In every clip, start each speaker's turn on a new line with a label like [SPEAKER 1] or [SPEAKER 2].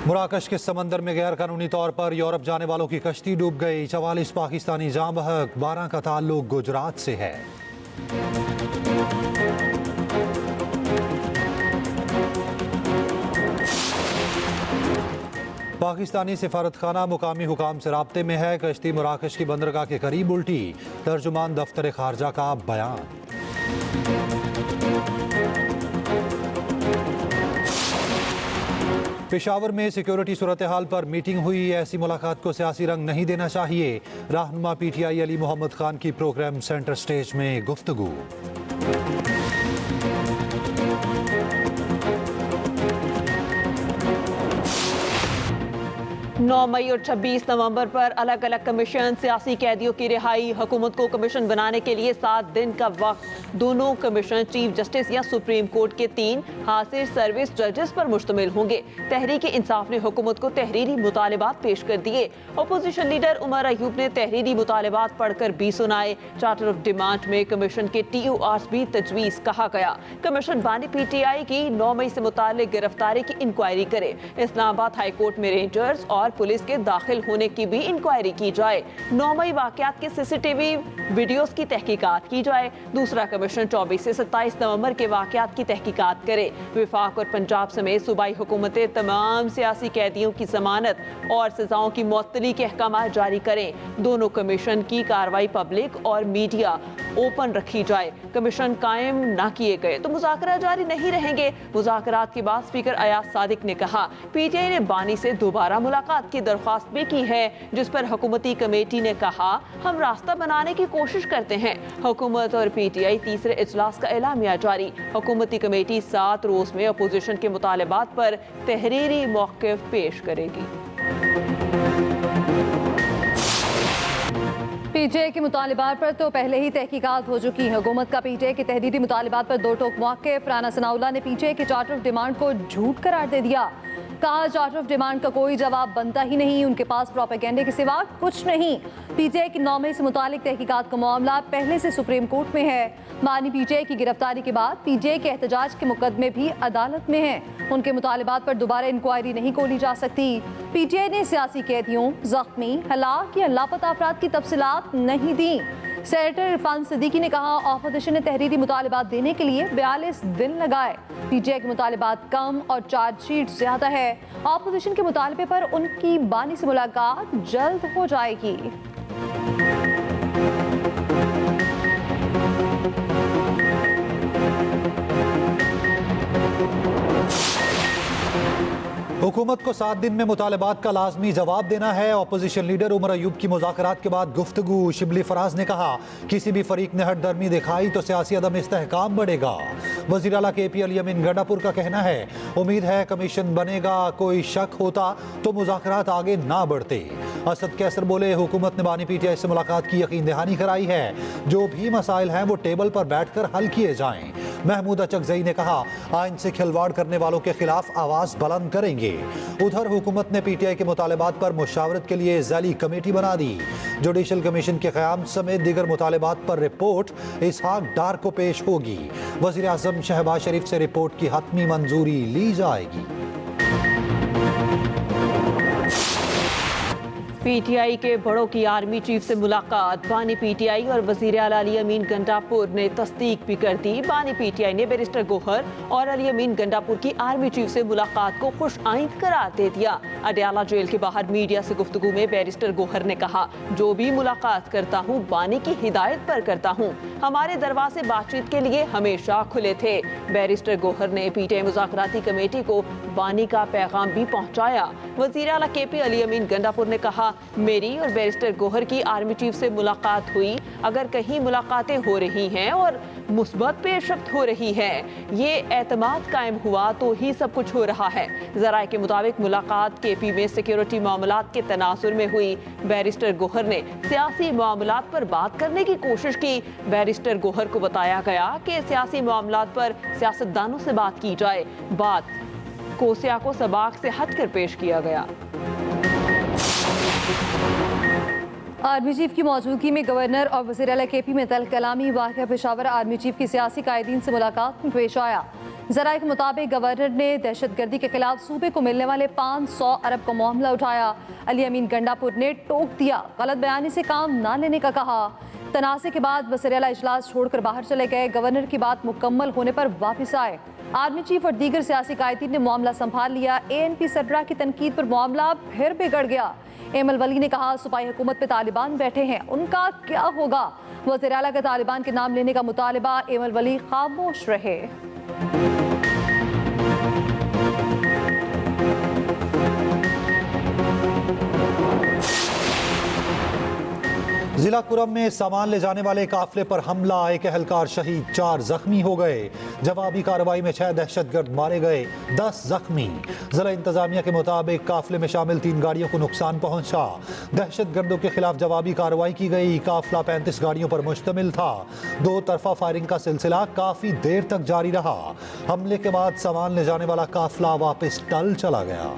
[SPEAKER 1] मराकश के समंदर में गैर कानूनी तौर पर यूरोप जाने वालों की कश्ती डूब गई। 44 पाकिस्तानी जाँ बहक, 12 का ताल्लुक गुजरात से है। पाकिस्तानी सिफारतखाना मुकामी हुकाम से राब्ते में है। कश्ती मराकश की बंदरगाह के करीब उल्टी। तर्जुमान दफ्तर खारजा का बयान। पेशावर में सिक्योरिटी सूरत हाल पर मीटिंग हुई। ऐसी मुलाकात को सियासी रंग नहीं देना चाहिए। रहनुमा PTI अली मोहम्मद खान की प्रोग्राम सेंटर स्टेज में गुफ्तगू।
[SPEAKER 2] 9 मई और 26 नवंबर पर अलग अलग कमीशन, सियासी कैदियों की रिहाई, हुकूमत को कमीशन बनाने के लिए 7 दिन का वक्त। दोनों कमीशन चीफ जस्टिस या सुप्रीम कोर्ट के 3 हासिल सर्विस जजेस पर मुश्तमिल होंगे। तहरीक इंसाफ ने हुकूमत को तहरीरी मुतालबात पेश कर दिए। अपोजिशन लीडर उमर अयूब ने तहरीरी मुतालबात पढ़कर भी सुनाए। चार्टर ऑफ डिमांड में कमीशन के TORs भी तजवीज़ कहा गया। कमीशन बानी PTI की 9 मई से मुताल्लिक गिरफ्तारी की इंक्वायरी करे। इस्लामाबाद हाई कोर्ट में रेंजर्स और पुलिस के दाखिल होने की भी इंक्वायरी की जाए। 9 मई वाकयात के CCTV वीडियोस की तहकीकात की जाए। दूसरा कमीशन 24 से 27 नवंबर के वाकयात की तहकीकात करे। विफाक और पंजाब समेत सूबाई हुकूमतें तमाम सियासी कैदियों की जमानत और सजाओं की मुअत्तली के अहकाम जारी करें। दोनों कमीशन की कार्रवाई पब्लिक और मीडिया ओपन रखी जाए। कमीशन कायम न किए गए तो मुज़ाकरा जारी नहीं रहेंगे। मुज़ाकरात के बाद स्पीकर अयाज सादिक ने कहा PTI ने बानी से दोबारा मुलाकात की दरख्वास्त भी की है, जिस पर हुकूमती कमेटी ने कहा हम रास्ता बनाने की कोशिश करते हैं। हुकूमत और PTI तीसरे इजलास का एलामिया जारी। हुकूमती कमेटी 7 रोज में अपोजिशन के मुतालबात पर तहरीरी मौक़िफ़ पेश करेगी।
[SPEAKER 3] PTI के मुतालबात पर तो पहले ही तहकीकात हो चुकी है। हुकूमत का PTI के तहरीरी मुतालबात पर दो टोक मौक़िफ़। राना सनाउल्लाह ने PTI के चार्टर ऑफ डिमांड को झूठ करार दे दिया। कहा चार्टर ऑफ डिमांड का कोई जवाब बनता ही नहीं, उनके पास प्रोपेगेंडे के सिवा कुछ नहीं। PTI की 9 मई से मुतालिक तहकीकात का मामला पहले से सुप्रीम कोर्ट में है। मानी PTI की गिरफ्तारी के बाद PTI के एहतजाज के मुकदमे भी अदालत में हैं। उनके मुतालबात पर दोबारा इंक्वायरी नहीं खोली जा सकती। PTI ने सियासी कैदियों, जख्मी, हलाक या लापता अफराद की तफसीलात नहीं दी। सेनेटर इरफान सिद्दीकी ने कहा ऑपोजिशन ने तहरीरी मुतालबात देने के लिए 42 दिन लगाए। PTI के मुतालबात कम और चार्जशीट ज्यादा है। ऑपोजिशन के मुतालबे पर उनकी बानी से मुलाकात जल्द हो जाएगी।
[SPEAKER 1] हुकूमत को 7 दिन में मुतालबात का लाजमी जवाब देना है। अपोजिशन लीडर उमर अयूब की मुज़ाकरात के बाद गुफ्तगू। शिबली फराज ने कहा किसी भी फरीक ने हट दर्मी दिखाई तो सियासी अदम इस्तेहकाम बढ़ेगा। वज़ीर आला KP अली अमीन गंडापुर का कहना है उम्मीद है कमीशन बनेगा। कोई शक होता तो मुज़ाकरात आगे ना बढ़ते। असद कैसर बोले हुकूमत ने बानी PTI से मुलाकात की यकीन दहानी कराई है। जो भी मसाइल हैं वो टेबल पर बैठ कर हल किए जाएं। महमूद अचकजई ने कहा आइन से खिलवाड़ करने वालों के खिलाफ आवाज बुलंद करेंगे। उधर हुकूमत ने PTI के मुतालबात पर मुशावरत के लिए ज़ैली कमेटी बना दी। जुडिशल कमीशन के क़याम समेत दीगर मुतालबात पर रिपोर्ट इसहाक डार को पेश होगी। वज़ीर आज़म शहबाज शरीफ से रिपोर्ट की हतमी मंजूरी ली जाएगी।
[SPEAKER 2] PTI के बड़ों की आर्मी चीफ से मुलाकात। बानी PTI और वज़ीर आला अली अमीन गंडापुर ने तस्दीक भी कर दी। बानी PTI ने बैरिस्टर गोहर और अली अमीन गंडापुर की आर्मी चीफ से मुलाकात को खुश आइंद करार दे दिया। अडयाला जेल के बाहर मीडिया से गुफ्तगू में बैरिस्टर गोहर ने कहा जो भी मुलाकात करता हूँ बानी की हिदायत पर करता हूँ। हमारे दरवाजे बातचीत के लिए हमेशा खुले थे। बैरिस्टर गोहर ने PTI मुज़ाकराती कमेटी को बानी का पैगाम भी पहुँचाया। वज़ीर आला KP अली अमीन गंडापुर ने कहा मेरी और बैरिस्टर गोहर की आर्मी चीफ से मुलाकात हुई। अगर कहीं मुलाकातें हो रही हैं और मुस्बत पेशरफ्त हो रही है, ये एतमाद कायम हुआ तो ही सब कुछ हो रहा है। ज़राए के मुताबिक मुलाकात KP में सिक्योरिटी मामलात के तनासुर में हुई। बैरिस्टर गोहर ने सियासी मामलात पर बात करने की कोशिश की। बैरिस्टर गोहर को बताया गया कि सियासी मामलात पर सियासतदानों से बात की जाए। बात कोसिया को सबाक से हटकर पेश किया गया।
[SPEAKER 3] आर्मी चीफ की मौजूदगी में गवर्नर और वज़ीर आला KP में तल कलामी वाक़या पेशावर आर्मी चीफ की सियासी कायदीन से मुलाकात में पेश आया। ज़राए के मुताबिक गवर्नर ने दहशतगर्दी के खिलाफ सूबे को मिलने वाले 500 अरब का मामला उठाया। अली अमीन गंडापुर ने टोक दिया, गलत बयानी से काम ना लेने का कहा। तनाज़े के बाद वज़ीर आला इजलास छोड़कर बाहर चले गए। गवर्नर की बात मुकम्मल होने पर वापस आए। आर्मी चीफ और दीगर सियासी कायदीन ने मामला संभाल लिया। ANP सरबराह की तनकीद पर मामला फिर बिगड़ गया। एमल वली ने कहा, सूबाई हुकूमत पे तालिबान बैठे हैं, उनका क्या होगा। वज़ीर आला का तालिबान के नाम लेने का मुतालिबा, एमल वली खामोश रहे।
[SPEAKER 1] जिला कुरम में सामान ले जाने वाले काफिले पर हमला, एक एहलकार शहीद, 4 जख्मी हो गए। जवाबी कार्रवाई में 6 दहशतगर्द मारे गए, 10 जख्मी। जिला इंतजामिया के मुताबिक काफिले में शामिल 3 गाड़ियों को नुकसान पहुंचा। दहशतगर्दों के खिलाफ जवाबी कार्रवाई की गई। काफिला 35 गाड़ियों पर मुश्तमिल था। 2 तरफा फायरिंग का सिलसिला काफी देर तक जारी रहा। हमले के बाद सामान ले जाने वाला काफिला वापस टल चला गया।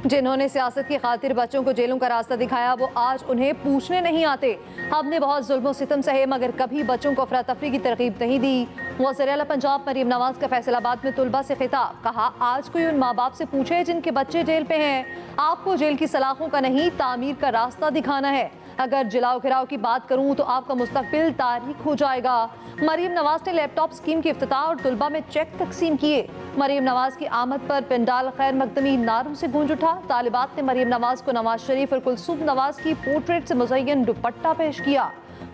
[SPEAKER 3] जिन्होंने सियासत की खातिर बच्चों को जेलों का रास्ता दिखाया, वो आज उन्हें पूछने नहीं आते। हमने बहुत जुल्म और सितम सहे, मगर कभी बच्चों को अफरा तफरी की तरकीब नहीं दी। वज़ीर आला पंजाब मरीम नवाज का फैसलाबाद में तुलबा से खिताब, कहा, आज कोई उन माँ बाप से पूछे जिनके बच्चे जेल पे हैं। आपको जेल की सलाखों का नहीं, तामीर का रास्ता दिखाना है। अगर जिलाओ घिराव की बात करूं तो आपका मुस्तकबिल तारीख हो जाएगा। मरीम नवाज ने लैपटॉप स्कीम की इफ्तिताह और तुलबा में चेक तकसीम किए। मरीम नवाज की आमद पर पिंडाल खैर मकदमी नारों से गूंज उठा। तालिबात ने मरीम नवाज को नवाज शरीफ और कुलसूम नवाज की पोर्ट्रेट से मुज़य्यन दुपट्टा पेश किया।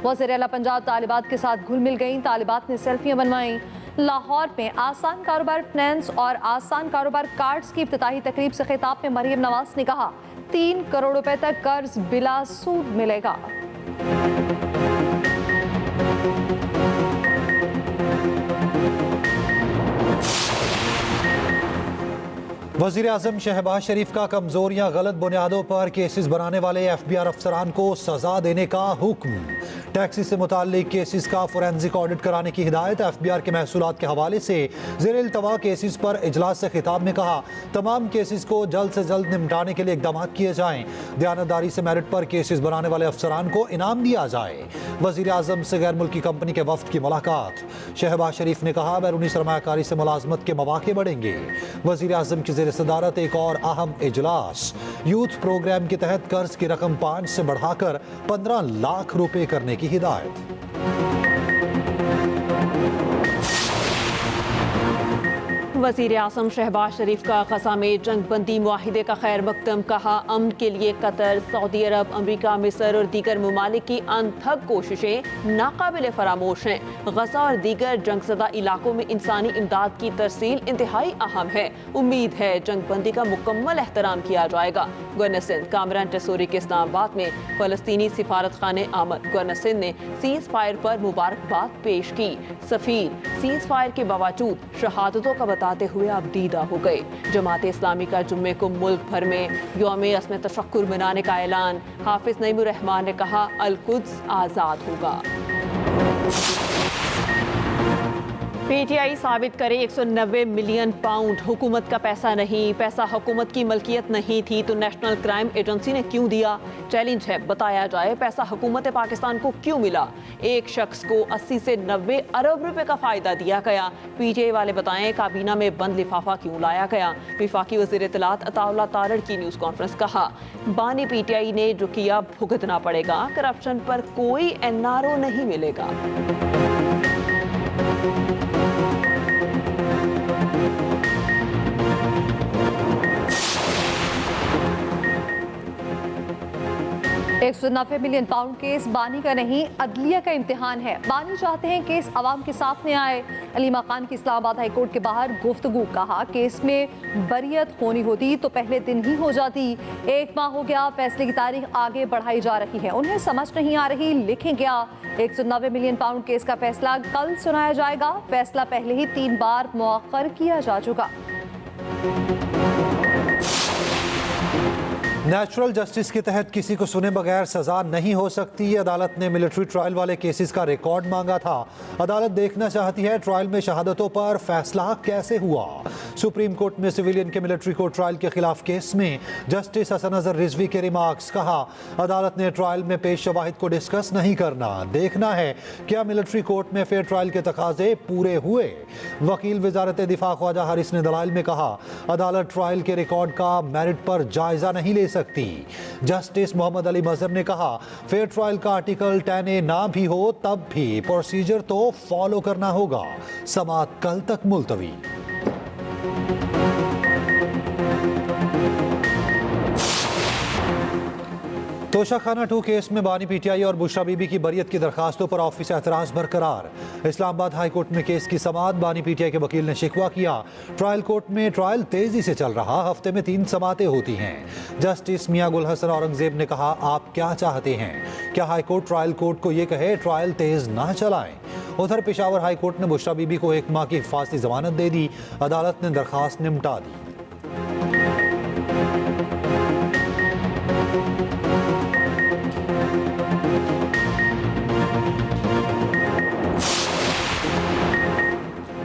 [SPEAKER 3] वज़ीर आला पंजाब तालिबात के साथ घुल मिल गईं। तालिबात ने सेल्फियां बनवाईं। लाहौर में आसान कारोबार फाइनेंस और आसान कारोबार कार्ड्स की इफ्तिताही तकरीब से खिताब में मरीम नवाज ने कहा, 3 करोड़ रुपए तक कर्ज बिला सूद मिलेगा।
[SPEAKER 1] वज़ीर आज़म शहबाज शरीफ का कमजोरियां गलत बुनियादों पर केसेस बनाने वाले FBR अफसरान को सजा देने का हुक्म। टैक्सी से मुताल्लिक केसेस का फोरेंसिक ऑडिट कराने की हिदायत। FBR के महसूलात के हवाले से ज़ेर-इल्तवा केसेस पर इजलास से खिताब में कहा, तमाम केसेस को जल्द से जल्द निपटाने के लिए इकदाम किए जाएं। दयानतदारी से मेरिट पर केसेस बनाने वाले अफसरान को इनाम दिया जाए। वज़ीर आज़म से गैर मुल्की कंपनी के वफ्द की मुलाकात। शहबाज शरीफ ने कहा, बैरूनी सरमायाकारी से मुलाजमत के मौके बढ़ेंगे। वज़ीर आज़म की सदारत एक और अहम इजलास। यूथ प्रोग्राम के तहत कर्ज की रकम 5 से बढ़ाकर 15 लाख रुपए करने की हिदायत।
[SPEAKER 2] वज़ीर आज़म शहबाज शरीफ का ग़ज़ा में जंगबंदी मुआहिदे का खैर मकदम, कहा, अमन के लिए कतर, सऊदी अरब, अमरीका, मिस्र और दीगर ममालिक की अनथक कोशिशें नाकाबिल फरामोश हैं। ग़ज़ा और दीगर जंगज़दा इलाकों में इंसानी इमदाद की तरसील इंतहाई अहम है। उम्मीद है जंगबंदी का मुकम्मल एहतराम किया जाएगा। गवर्नर सिंध कामरान टसूरी के इस्लामाबाद में फ़लस्तीनी सिफारत खाने आमद। गवर्नर सिंध ने सीज़ फायर पर मुबारकबाद पेश की। सफ़ीर सीज़ फायर के बावजूद शहादतों का बताते हुए अब दीदा हो गए। जमात इस्लामी का जुम्मे को मुल्क भर में यौम अस्म तशक्कुर मनाने का ऐलान। हाफिज नईमुर रहमान ने कहा, अल कुद्स आज़ाद होगा। PTI साबित करे 190 मिलियन पाउंड हुकूमत का पैसा नहीं, पैसा हुकूमत की मलकियत नहीं थी तो नेशनल क्राइम एजेंसी ने क्यों दिया। चैलेंज है, बताया जाए पैसा हुकूमत पाकिस्तान को क्यों मिला। एक शख्स को 80 से 90 अरब रुपए का फायदा दिया गया। PTI वाले बताएं, काबीना में बंद लिफाफा क्यों लाया गया। विफाकी वज़ीर इत्तलात अताउल्लाह तारड़ की न्यूज़ कॉन्फ्रेंस, कहा, बानी PTI ने जो किया भुगतना पड़ेगा। करप्शन पर कोई NRO नहीं मिलेगा। $190 मिलियन पाउंड केस बानी का नहीं, अदलिया का इम्तिहान है। बानी चाहते हैं केस अवाम के सामने आए। अलीमा खान की इस्लामाबाद हाई कोर्ट के बाहर गुफ्तगू, कहा, केस में बरियत होनी होती तो पहले दिन ही हो जाती। 1 माह हो गया, फैसले की तारीख आगे बढ़ाई जा रही है। उन्हें समझ नहीं आ रही, लिखें क्या। 190 मिलियन पाउंड केस का फैसला कल सुनाया जाएगा। फैसला पहले ही 3 बार मुअख्खर किया जा चुका।
[SPEAKER 1] नेचुरल जस्टिस के तहत किसी को सुने बगैर सजा नहीं हो सकती। अदालत ने मिलिट्री ट्रायल वाले केसेस का रिकॉर्ड मांगा था। अदालत देखना चाहती है ट्रायल में शहादतों पर फैसला कैसे हुआ। सुप्रीम कोर्ट में सिविलियन के मिलिट्री कोर्ट ट्रायल के खिलाफ केस में जस्टिस हसन अजहर रिजवी के रिमार्क्स। कहा, अदालत ने ट्रायल में पेश शवाहिद को डिस्कस नहीं करना, देखना है क्या मिलिट्री कोर्ट में फेयर ट्रायल के तकाजे पूरे हुए। वकील वजारत दिफा ख्वाजा हारिस ने दलाइल में कहा, अदालत ट्रायल के रिकॉर्ड का मेरिट पर जायजा नहीं ले सकती। जस्टिस मोहम्मद अली मजहर ने कहा, फेयर ट्रायल का आर्टिकल 10A ना भी हो तब भी प्रोसीजर तो फॉलो करना होगा। समाअत कल तक मुलतवी। तोशाखाना 2 केस में बानी पीटीआई और बुशरा बीबी की बरियत की दरखास्तों पर ऑफिस एतराज बरकरार। इस्लामाबाद हाई कोर्ट में केस की समाअत। बानी पीटीआई के वकील ने शिकवा किया, ट्रायल कोर्ट में ट्रायल तेजी से चल रहा, हफ्ते में 3 समातें होती हैं। जस्टिस मियां गुल हसन औरंगजेब ने कहा, आप क्या चाहते हैं? क्या हाई कोर्ट ट्रायल कोर्ट को ये कहे ट्रायल तेज ना चलाएं? उधर पेशावर हाई कोर्ट ने बुशरा बीबी को 1 माह की हिफाजती जमानत दे दी। अदालत ने दरखास्त निपटा दी।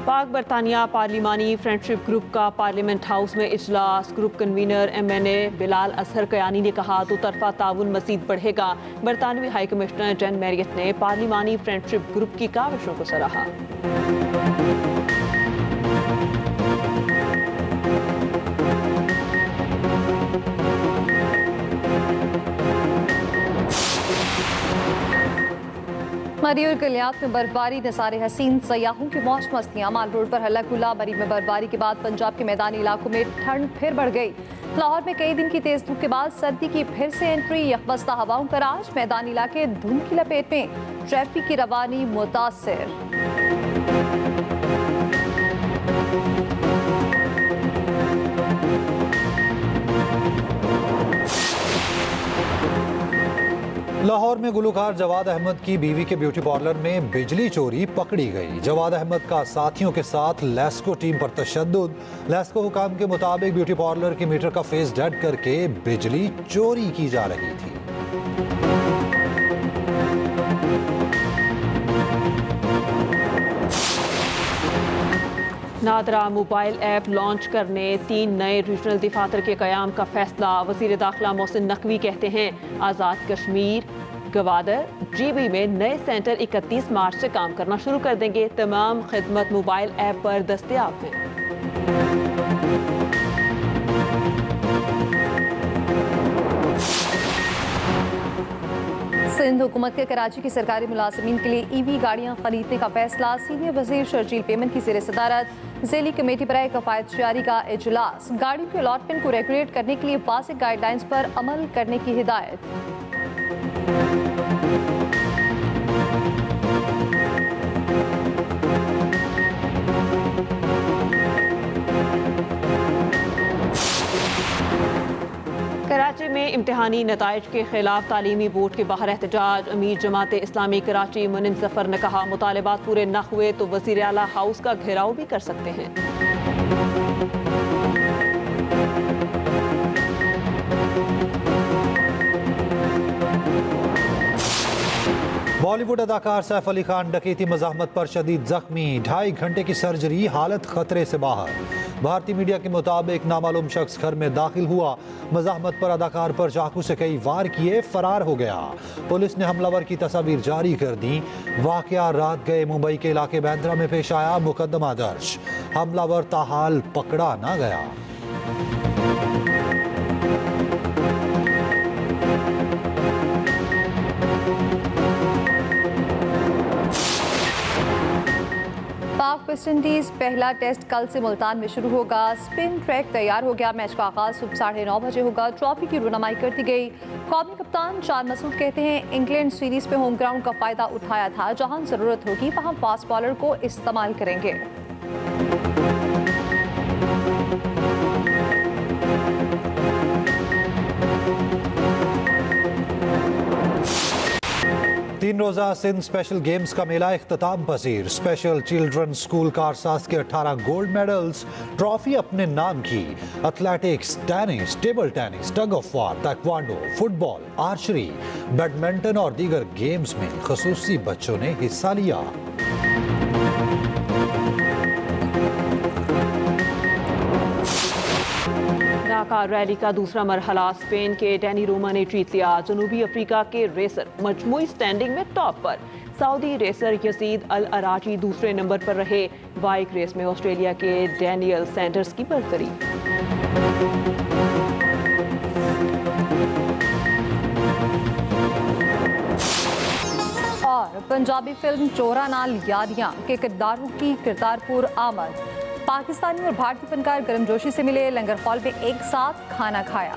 [SPEAKER 2] पाक बरतानिया पार्लिमानी फ्रेंडशिप ग्रुप का पार्लियामेंट हाउस में इजलास। Group convener MNA Bilal Azhar Kayani ने कहा, दो तरफा ताउन मजीद बढ़ेगा। बरतानवी हाई कमिश्नर जैन मैरियट ने पार्लिमानी फ्रेंडशिप ग्रुप की काविशों को सराहा।
[SPEAKER 3] मरी और गलियात में बर्फबारी, नज़ारे हसीन, सयाहों की मौज मस्तियाँ। माल रोड पर हल्ला गुल्ला। मरी में बर्फबारी के बाद पंजाब के मैदानी इलाकों में ठंड फिर बढ़ गई। लाहौर में कई दिन की तेज धूप के बाद सर्दी की फिर से एंट्री। यकबस्ता हवाओं का राज। मैदानी इलाके धुंध की लपेट में। ट्रैफिक की रवानी मुतासिर।
[SPEAKER 1] लाहौर में गुलकार जवाद अहमद की बीवी के ब्यूटी पार्लर में बिजली चोरी पकड़ी गई। जवाद अहमद का साथियों के साथ लेस्को टीम पर तशद्दुद। लेस्को हुकाम के मुताबिक ब्यूटी पार्लर के मीटर का फेस डेड करके बिजली चोरी की जा रही थी।
[SPEAKER 2] नादरा मोबाइल ऐप लॉन्च करने 3 नए रीजनल दफातर के क़याम का फैसला। वज़ीर दाखिला मोहसिन नकवी कहते हैं, आज़ाद कश्मीर गवादर GB में नए सेंटर 31 मार्च से काम करना शुरू कर देंगे। तमाम खिदमत मोबाइल ऐप पर दस्तयाब हैं।
[SPEAKER 3] सिंध हुकूमत के कराची के सरकारी मुलाजमीन के लिए EV गाड़ियाँ खरीदने का फैसला। सीनियर वजीर शर्जील पेमन की ज़ेर सदारत ज़ेली कमेटी बराए कफ़ायत जारी का इजलास। गाड़ियों के अलॉटमेंट को रेगुलेट करने के लिए वाज़ेह गाइडलाइंस पर अमल करने की हिदायत।
[SPEAKER 2] कराची में इम्तिहानी नताइज के खिलाफ तालीमी बोर्ड के बाहर एहतजाज। अमीर जमात इस्लामी कराची मुनिन जफर ने कहा, मुतालबात पूरे न हुए तो वज़ीर आला हाउस का घेराव भी कर सकते हैं।
[SPEAKER 1] बॉलीवुड अदाकार सैफ अली खान डकैती मज़ाहमत पर शदीद जख्मी। 2.5 घंटे की सर्जरी, हालत खतरे से बाहर। भारतीय मीडिया के मुताबिक नामालूम शख्स घर में दाखिल हुआ, मज़ाहमत पर अदाकार पर चाकू से कई वार किए, फरार हो गया। पुलिस ने हमलावर की तस्वीर जारी कर दी। वाक़या रात गए मुंबई के इलाके बैंद्रा में पेश आया। मुकदमा दर्ज। हमलावर ताहाल पकड़ा ना गया।
[SPEAKER 3] पाक वेस्ट इंडीज पहला टेस्ट कल से मुल्तान में शुरू होगा। स्पिन ट्रैक तैयार हो गया। मैच का आगाज सुबह 9:30 बजे होगा। ट्रॉफी की रुनमाई करती गई। कौमी कप्तान शान मसूद कहते हैं, इंग्लैंड सीरीज पे होम ग्राउंड का फायदा उठाया था। जहां जरूरत होगी वहां फास्ट बॉलर को इस्तेमाल करेंगे।
[SPEAKER 1] 3 रोजा सिंध स्पेशल गेम्स का मेला इख्तिताम पसीर। स्पेशल चिल्ड्रन स्कूल कारसाज के 18 गोल्ड मेडल्स, ट्रॉफी अपने नाम की। Athletics, tennis, table tennis, tug of war, taekwondo, football, archery, badminton और दीगर गेम्स में खुसूसी बच्चों ने हिस्सा लिया।
[SPEAKER 2] कार रैली का दूसरा मरहला स्पेन के डैनी रोमा ने जीत लिया। जनूबी अफ्रीका के रेसर मजमूई स्टैंडिंग में टॉप पर। सऊदी रेसर यजीद अल अराजी दूसरे नंबर पर रहे। बाइक रेस में ऑस्ट्रेलिया के डैनियल सैंडर्स की बरतरी।
[SPEAKER 3] और पंजाबी फिल्म चोरा नाल यादियां के किरदारों की करतारपुर आमद। पाकिस्तानी और भारतीय फनकार गर्मजोशी से मिले, लंगर हॉल में एक साथ खाना खाया।